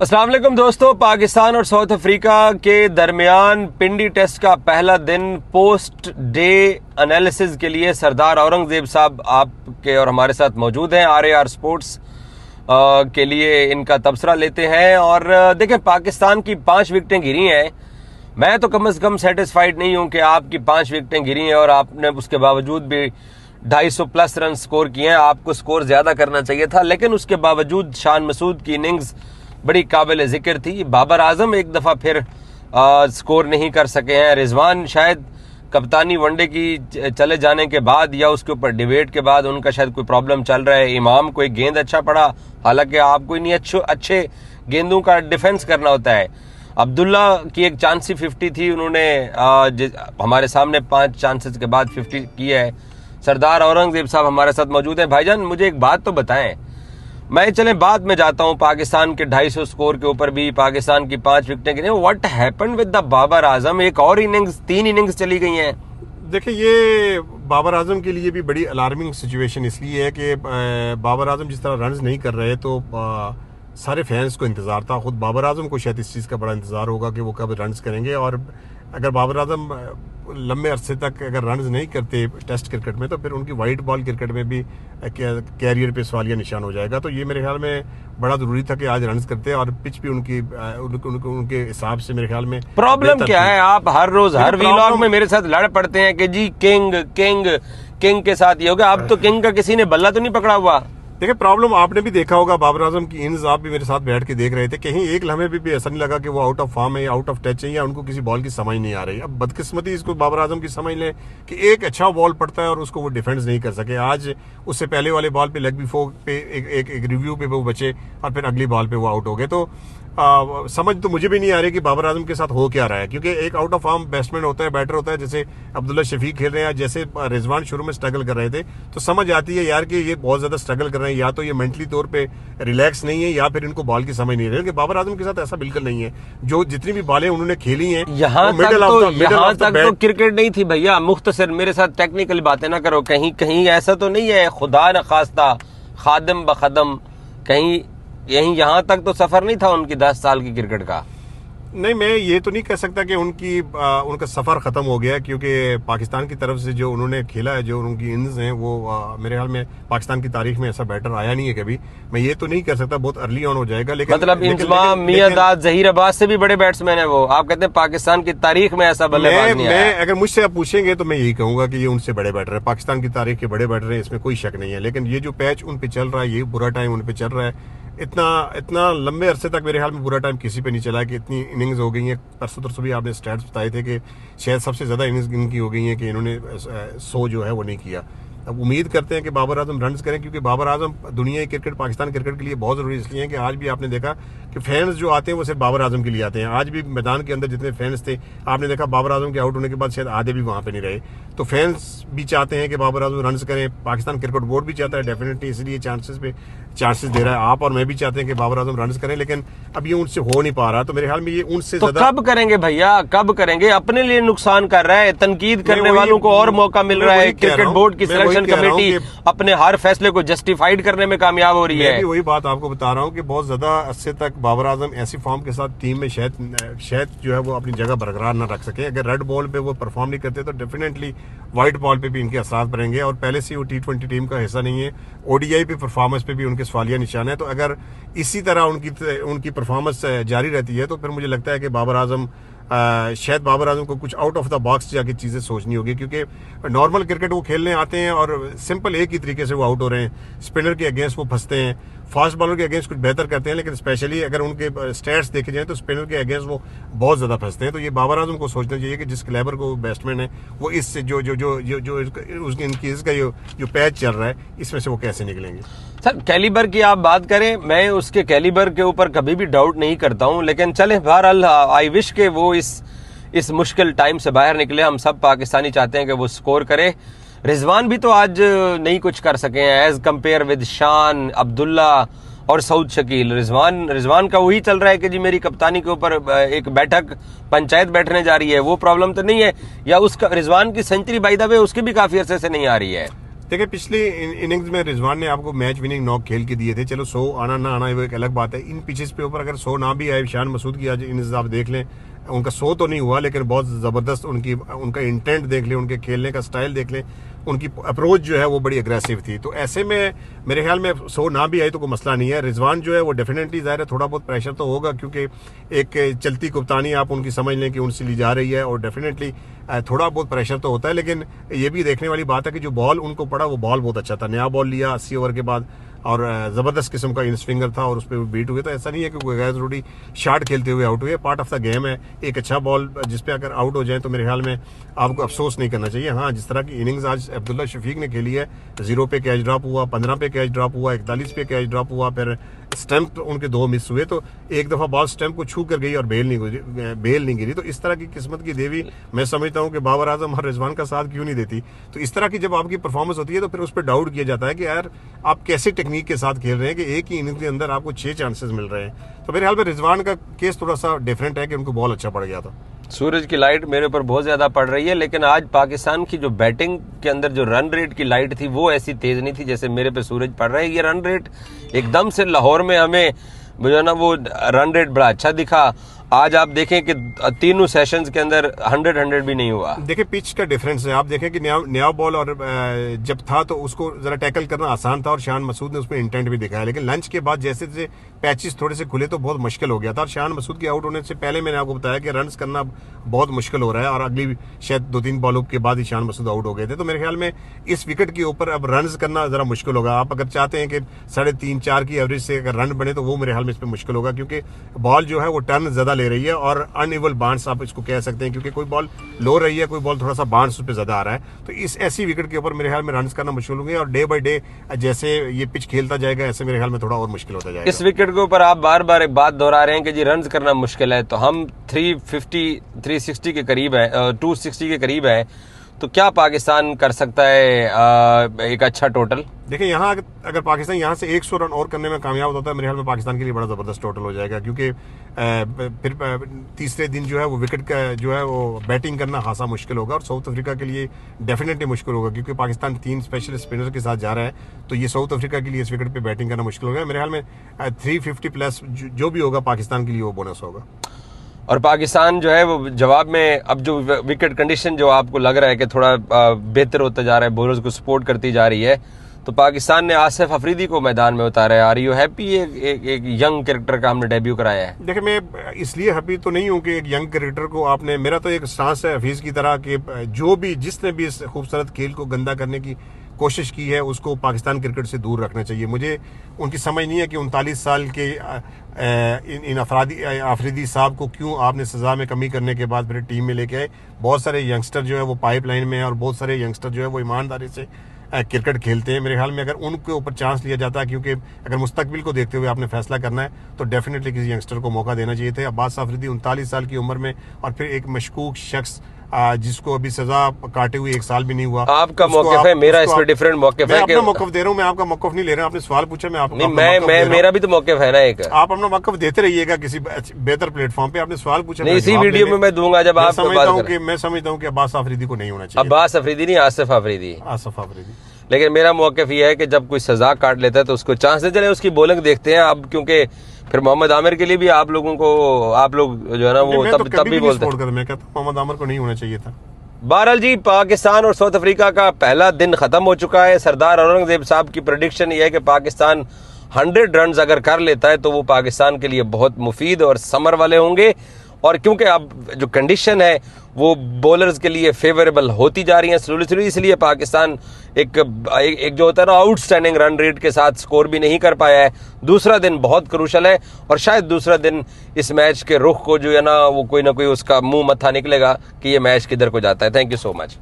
अस्सलाम वालेकुम दोस्तों, पाकिस्तान और साउथ अफ्रीका के दरमियान पिंडी टेस्ट का पहला दिन पोस्ट डे एनालिसिस के लिए सरदार औरंगजेब साहब आपके और हमारे साथ मौजूद हैं। RAR स्पोर्ट्स के लिए इनका तबसरा लेते हैं। और देखें, पाकिस्तान की 5 विकेटें गिरी हैं। मैं तो कम से कम सेटिस्फाइड नहीं हूं कि आपकी 5 विकेटें गिरी हैं और आपने उसके बावजूद भी 250 प्लस रन स्कोर किए हैं। आपको स्कोर ज्यादा करना चाहिए था, लेकिन उसके बावजूद शान मसूद की इनिंग्स बड़ी काबिल जिक्र थी। बाबर आजम एक दफा फिर स्कोर नहीं कर सके हैं। रिजवान शायद कप्तानी वनडे की चले जाने के बाद या उसके ऊपर डिबेट के बाद उनका शायद कोई प्रॉब्लम चल रहा है। इमाम को एक गेंद अच्छा पड़ा, हालांकि आपको इन्हीं अच्छे गेंदों का डिफेंस करना होता है। अब्दुल्ला की एक चांसी 50 थी, उन्होंने हमारे सामने 5 चांसेस के बाद 50 की है। सरदार औरंगजेब साहब हमारे साथ मौजूद हैं। भाईजान, मुझे एक बात तो बताएं, मैं चले बाद में जाता हूं पाकिस्तान के 250 स्कोर के ऊपर भी, पाकिस्तान की 5 विकेटें गिरी। What happened with the Babar Azam? एक और इनिंग्स, 3 इनिंग्स चली गई हैं। देखिए, ये बाबर आजम के लिए भी बड़ी अलार्मिंग सिचुएशन इसलिए है कि बाबर आजम जिस तरह रन्स नहीं कर रहे तो सारे फैंस को इंतजार था। खुद बाबर आजम को शायद इस चीज़ का बड़ा इंतजार होगा कि वो कब रन्स करेंगे। और अगर बाबर आजम लंबे अरसे तक अगर रन्स नहीं करते टेस्ट क्रिकेट में, तो फिर उनकी वाइट बॉल क्रिकेट में भी कैरियर पे सवालिया निशान हो जाएगा। तो ये मेरे ख्याल में बड़ा जरूरी था कि आज रन्स करते, और पिच भी उनके हिसाब से मेरे ख्याल में। प्रॉब्लम क्या है? आप हर रोज हर व्लॉग में मेरे साथ लड़ पड़ते हैं कि जी किंग किंग किंग के साथ ये हो गया। अब तो किंग का किसी ने बल्ला तो नहीं पकड़ा हुआ। देखिए, प्रॉब्लम आपने भी देखा होगा, बाबर आजम की इनिंग्स आप भी मेरे साथ बैठ के देख रहे थे। कहीं एक लम्हे भी ऐसा नहीं लगा कि वो आउट ऑफ फॉर्म है या आउट ऑफ टच है या उनको किसी बॉल की समझ नहीं आ रही। अब बदकिस्मती इसको बाबर आजम की समझ लें कि एक अच्छा बॉल पड़ता है और उसको वो डिफेंस नहीं कर सके। आज उससे पहले वाले बॉल पे लेग बिफोर पे एक रिव्यू पे वो बचे और फिर अगली बॉल पे वो आउट हो गए। तो समझ तो मुझे भी नहीं आ रही कि बाबर आजम के साथ हो क्या रहा है, क्योंकि एक आउट ऑफ फॉर्म बैट्समैन होता है, बैटर होता है, जैसे अब्दुल्ला शफीक खेल रहे हैं, जैसे रिजवान शुरू में स्ट्रगल कर रहे थे, तो समझ आती है यार कि ये बहुत ज्यादा स्ट्रगल कर रहे हैं। या तो ये मेंटली तौर पे रिलैक्स नहीं है या फिर इनको बॉल की समझ नहीं रही। बाबर आजम के साथ ऐसा बिल्कुल नहीं है। जो जितनी भी बॉलें उन्होंने खेली हैं, यहाँ तक तो क्रिकेट नहीं थी भैया। मुख्तसर मेरे साथ टेक्निकल बातें ना करो। कहीं कहीं ऐसा तो नहीं है, खुदा न खास्ता खादम बखदम, कहीं यहाँ तक तो सफर नहीं था उनकी 10 साल की क्रिकेट का। नहीं, मैं ये तो नहीं कह सकता कि उनका सफर खत्म हो गया, क्योंकि पाकिस्तान की तरफ से जो उन्होंने खेला है, जो उनकी इनिंग्स हैं, वो मेरे ख्याल में पाकिस्तान की तारीख में ऐसा बैटर आया नहीं है कभी। मैं ये तो नहीं कर सकता, बहुत अर्ली ऑन हो जाएगा। लेकिन मतलब इंजमाम, मियांदाद, जहीर अब्बास से भी बड़े बैट्समैन है वो। आप कहते हैं पाकिस्तान की तारीख में ऐसा बल्लेबाज नहीं आया। अगर मुझसे आप पूछेंगे तो मैं यही कहूंगा कि ये उनसे बड़े बैटर है, पाकिस्तान की तारीख के बड़े बैटर है, इसमें कोई शक नहीं है। लेकिन ये जो पैच उन पे चल रहा है, ये बुरा टाइम उन पे चल रहा है। इतना लंबे अरसे तक मेरे ख्याल में बुरा टाइम किसी पे नहीं चला है कि इतनी इनिंग्स हो गई हैं। परसों भी आपने स्टैट्स बताए थे कि शायद सबसे ज्यादा इनिंग्स इनकी हो गई हैं कि इन्होंने 100 जो है वो नहीं किया। अब उम्मीद करते हैं कि बाबर आजम रन्स करें, क्योंकि बाबर आजम दुनिया क्रिकेट, पाकिस्तान क्रिकेट के लिए बहुत जरूरी इसलिए है कि आज भी आपने देखा कि फैंस जो आते हैं वो सिर्फ बाबर आजम के लिए आते हैं। आज भी मैदान के अंदर जितने फैंस थे, आपने देखा बाबर आजम के आउट होने के बाद शायद आधे भी वहां पे नहीं रहे। तो फैंस भी चाहते हैं कि बाबर आजम रन्स करें, पाकिस्तान क्रिकेट बोर्ड भी चाहता है डेफिनेटली, इसलिए चांसेस दे रहा है। आप और मैं भी चाहते हैं कि बाबर आजम रन्स करें, लेकिन अब ये उनसे हो नहीं पा रहा। तो मेरे ख्याल में ये उनसे तो कब करेंगे भैया, कब करेंगे? अपने लिए नुकसान कर रहा है, तनकीद करने वालों को और मौका मिल रहा है। क्रिकेट बोर्ड की सिलेक्शन कमेटी अपने हर फैसले को जस्टिफाइड करने में कामयाब हो रही है। वही बात आपको बता रहा हूँ कि बहुत ज्यादा अरसे तक बाबर आजम ऐसी फॉर्म के साथ टीम में शायद जो है वो अपनी जगह बरकरार न रख सके। अगर रेड बॉल पे वो परफॉर्म नहीं करते तो डेफिनेटली व्हाइट बॉल पे भी इनके असर पड़ेंगे। और पहले से वो T20 टीम का हिस्सा नहीं है, ODI पे परफॉर्मेंस पे भी उनके सवालिया निशान है। तो अगर इसी तरह उनकी परफॉर्मेंस जारी रहती है तो फिर मुझे लगता है कि शायद बाबर आजम को कुछ आउट ऑफ द बॉक्स जाके चीजें सोचनी होगी, क्योंकि नॉर्मल क्रिकेट वो खेलने आते हैं और सिंपल एक ही तरीके से वो आउट हो रहे हैं। स्पिनर के अगेंस्ट वो फंसते हैं, फास्ट बॉलर के अगेंस्ट कुछ बेहतर करते हैं, लेकिन स्पेशली अगर उनके स्टैट्स देखे जाए तो स्पिनर के अगेंस्ट वो बहुत ज्यादा फंसते हैं। तो ये बाबर आजम को सोचना चाहिए कि जिस क्लेबर को बैट्समैन है वो इससे इसका जो पैच चल रहा है इसमें से वो कैसे निकलेंगे। सर, कैलिबर की आप बात करें, मैं उसके कैलिबर के ऊपर कभी भी डाउट नहीं करता हूं, लेकिन चले बहरहाल आई विश के वो इस मुश्किल टाइम से बाहर निकले। हम सब पाकिस्तानी चाहते हैं कि वो स्कोर करे। रिजवान भी तो आज नहीं कुछ कर सके हैं एज कंपेयर विद शान, अब्दुल्ला और सऊद शकील। रिजवान का वही चल रहा है कि जी मेरी कप्तानी के ऊपर एक बैठक पंचायत बैठने जा रही है, वो प्रॉब्लम तो नहीं है। या उसका रिजवान की सेंचुरी बाय द वे उसकी भी काफी अरसे से नहीं आ रही है। देखिए पिछली इनिंग्स में रिजवान ने आपको मैच विनिंग नॉक खेल के दिए थे, चलो 100 आना ना आना वो एक अलग बात है। इन पिचेस पे ऊपर अगर 100 ना भी आए, शान मसूद की आज इनिंग्स आप देख लें, उनका 100 तो नहीं हुआ लेकिन बहुत ज़बरदस्त उनका इंटेंट देख लें, उनके खेलने का स्टाइल देख लें, उनकी अप्रोच जो है वो बड़ी अग्रेसिव थी। तो ऐसे में मेरे ख्याल में 100 ना भी आई तो कोई मसला नहीं है। रिजवान जो है वो डेफिनेटली ज़ाहिर है थोड़ा बहुत प्रेशर तो होगा, क्योंकि एक चलती कप्तानी आप उनकी समझ लें कि उनसे ली जा रही है, और डेफिनेटली थोड़ा बहुत प्रेशर तो होता है। लेकिन ये भी देखने वाली बात है कि जो बॉल उनको पड़ा वो बॉल बहुत अच्छा था, नया बॉल लिया 80 ओवर के बाद, और ज़बरदस्त किस्म का इन स्विंगर था, और उस पर बीट हुए। तो ऐसा नहीं है कि कोई गैर जरूरी शॉट खेलते हुए आउट हुए, पार्ट ऑफ द गेम है। एक अच्छा बॉल जिस पे अगर आउट हो जाए तो मेरे ख्याल में आपको अफसोस नहीं करना चाहिए। हाँ, जिस तरह की इनिंग्स आज अब्दुल्ला शफीक ने खेली है, 0 पे कैच ड्रॉप हुआ, 15 पे कैच ड्रॉप हुआ, 41 पे कैच ड्रॉप हुआ, फिर स्टंप उनके 2 मिस हुए, तो एक दफ़ा बॉल स्टंप को छू कर गई और बेल नहीं गिरी। तो इस तरह की किस्मत की देवी मैं समझता हूँ कि बाबर आजम और रिजवान का साथ क्यों नहीं देती। तो इस तरह की जब आपकी परफॉर्मेंस होती है तो फिर उस पर डाउट किया जाता है कि यार आप कैसे टेक्निक के साथ खेल रहे हैं कि एक ही इनिंग के अंदर आपको 6 चांसेस मिल रहे हैं। तो मेरे ख्याल में रिजवान का केस थोड़ा सा डिफरेंट है कि उनको बॉल अच्छा पड़ गया था। सूरज की लाइट मेरे ऊपर बहुत ज्यादा पड़ रही है, लेकिन आज पाकिस्तान की जो बैटिंग के अंदर जो रन रेट की लाइट थी वो ऐसी तेज नहीं थी जैसे मेरे पे सूरज पड़ रहा है। ये रन रेट एकदम से लाहौर में हमें जो ना वो रन रेट बड़ा अच्छा दिखा। आज आप देखें कि तीनों सेशंस के अंदर 100 भी नहीं हुआ। देखिए पिच का डिफरेंस है, आप देखें कि नया बॉल और जब था तो उसको जरा टैकल करना आसान था और शान मसूद ने उसमें इंटेंट भी दिखाया, लेकिन लंच के बाद जैसे जैसे पैचेस थोड़े से खुले तो बहुत मुश्किल हो गया था। और शान मसूद के आउट होने से पहले मैंने आपको बताया कि रन्स करना बहुत मुश्किल हो रहा है, और अगली शायद 2-3 बॉलों के बाद ही शान मसूद आउट हो गए थे। तो मेरे ख्याल में इस विकेट के ऊपर अब रन्स करना जरा मुश्किल होगा। आप अगर चाहते हैं कि 3.5-4 की एवरेज से अगर रन बने तो वो मेरे ख्याल में इस पर मुश्किल होगा, क्योंकि बॉल जो है वो टर्न ज्यादा ले रही है और अनइवल बाउंस आप इसको कह सकते हैं, क्योंकि कोई बॉल लो रही है, कोई बॉल थोड़ा सा बाउंस उस पर ज्यादा आ रहा है। तो इस ऐसी विकेट के ऊपर मेरे ख्याल में रन करना मुश्किल होंगे, और डे बाय डे जैसे ये पिच खेलता जाएगा ऐसे मेरे ख्याल में थोड़ा और मुश्किल होता जाएगा। इस विकेट के ऊपर आप बार बार एक बात दोहरा रहे हैं कि जी रन करना मुश्किल है, तो हम 360 के करीब है, 260 के करीब है, तो क्या पाकिस्तान कर सकता है एक अच्छा टोटल? देखिए यहाँ अगर पाकिस्तान यहाँ से 100 रन और करने में कामयाब होता है मेरे ख्याल में पाकिस्तान के लिए बड़ा ज़बरदस्त टोटल हो जाएगा, क्योंकि फिर तीसरे दिन जो है वो विकेट का जो है वो बैटिंग करना खासा मुश्किल होगा, और साउथ अफ्रीका के लिए डेफिनेटली मुश्किल होगा, क्योंकि पाकिस्तान 3 स्पेशल स्पिनर के साथ जा रहा है। तो ये साउथ अफ्रीका के लिए इस विकेट पर बैटिंग करना मुश्किल होगा। मेरे ख्याल में 350 प्लस जो भी होगा पाकिस्तान के लिए वो बोनस होगा। और पाकिस्तान जो है वो जवाब में अब जो विकेट कंडीशन जो आपको लग रहा है कि थोड़ा बेहतर होता जा रहा है, बॉलर्स को सपोर्ट करती जा रही है, तो पाकिस्तान ने आसिफ अफरीदी को मैदान में उतारा है। Are you happy? एक यंग क्रिकेटर का हमने डेब्यू कराया है। देखिए मैं इसलिए हैप्पी तो नहीं हूँ कि एक यंग क्रिकेटर को आपने, मेरा तो एक सांस है हफीज की तरह कि जो भी जिसने भी इस खूबसूरत खेल को गंदा करने की कोशिश की है उसको पाकिस्तान क्रिकेट से दूर रखना चाहिए। मुझे उनकी समझ नहीं है कि 39 साल के इन अफरीदी साहब को क्यों आपने सजा में कमी करने के बाद फिर टीम में लेके आए। बहुत सारे यंगस्टर जो है वो पाइपलाइन में है, और बहुत सारे यंगस्टर जो है वो ईमानदारी से क्रिकेट खेलते हैं। मेरे ख्याल में अगर उनके ऊपर चांस लिया जाता है, क्योंकि अगर मुस्तकबिल को देखते हुए आपने फैसला करना है तो डेफिनेटली किसी यंगस्टर को मौका देना चाहिए थे। अब्बास अफरीदी 39 साल की उम्र में, और फिर एक मशकूक शख्स जिसको अभी सजा काटे हुए 1 साल भी नहीं हुआ। आपका मौक़िफ़ है, मेरा इस पर डिफरेंट मौक़िफ़ है। मैं अपना मौक़िफ़ दे रहा हूँ, मैं आपका मौक़िफ़ नहीं ले रहा हूँ। आपने सवाल पूछा, मैं आपको मेरा भी तो मौक़िफ़ है ना एक। आप अपना मौक़िफ़ देते रहिएगा किसी बेहतर प्लेटफॉर्म पे। आपने सवाल पूछा, नहीं इसी वीडियो में मैं दूंगा जब आप मैं समझता हूँ कि अब्बास अफरीदी को नहीं होना चाहिए। अब्बास अफरीदी नहीं, आसिफ अफरीदी। लेकिन मेरा मौक़िफ़ ये है कि जब कोई सजा काट लेता है तो उसको चांस दे, चले उसकी बॉलिंग देखते हैं अब, क्योंकि फिर मोहम्मद आमिर के लिए भी आप लोग जो है ना वो तब भी बोलते हैं। मैं कहता हूँ मोहम्मद आमिर को नहीं होना चाहिए था। बहरहाल जी, पाकिस्तान और साउथ अफ्रीका का पहला दिन खत्म हो चुका है। सरदार औरंगजेब साहब की प्रेडिक्शन ये है कि पाकिस्तान 100 रन अगर कर लेता है तो वो पाकिस्तान के लिए बहुत मुफीद और समर वाले होंगे, और क्योंकि अब जो कंडीशन है वो बॉलर्स के लिए फेवरेबल होती जा रही है स्लोली, इसलिए पाकिस्तान एक जो होता है ना आउटस्टैंडिंग रन रेट के साथ स्कोर भी नहीं कर पाया है। दूसरा दिन बहुत क्रूशल है, और शायद दूसरा दिन इस मैच के रुख को जो है ना वो कोई ना कोई उसका मुंह मत्था निकलेगा कि ये मैच किधर को जाता है। Thank you so much.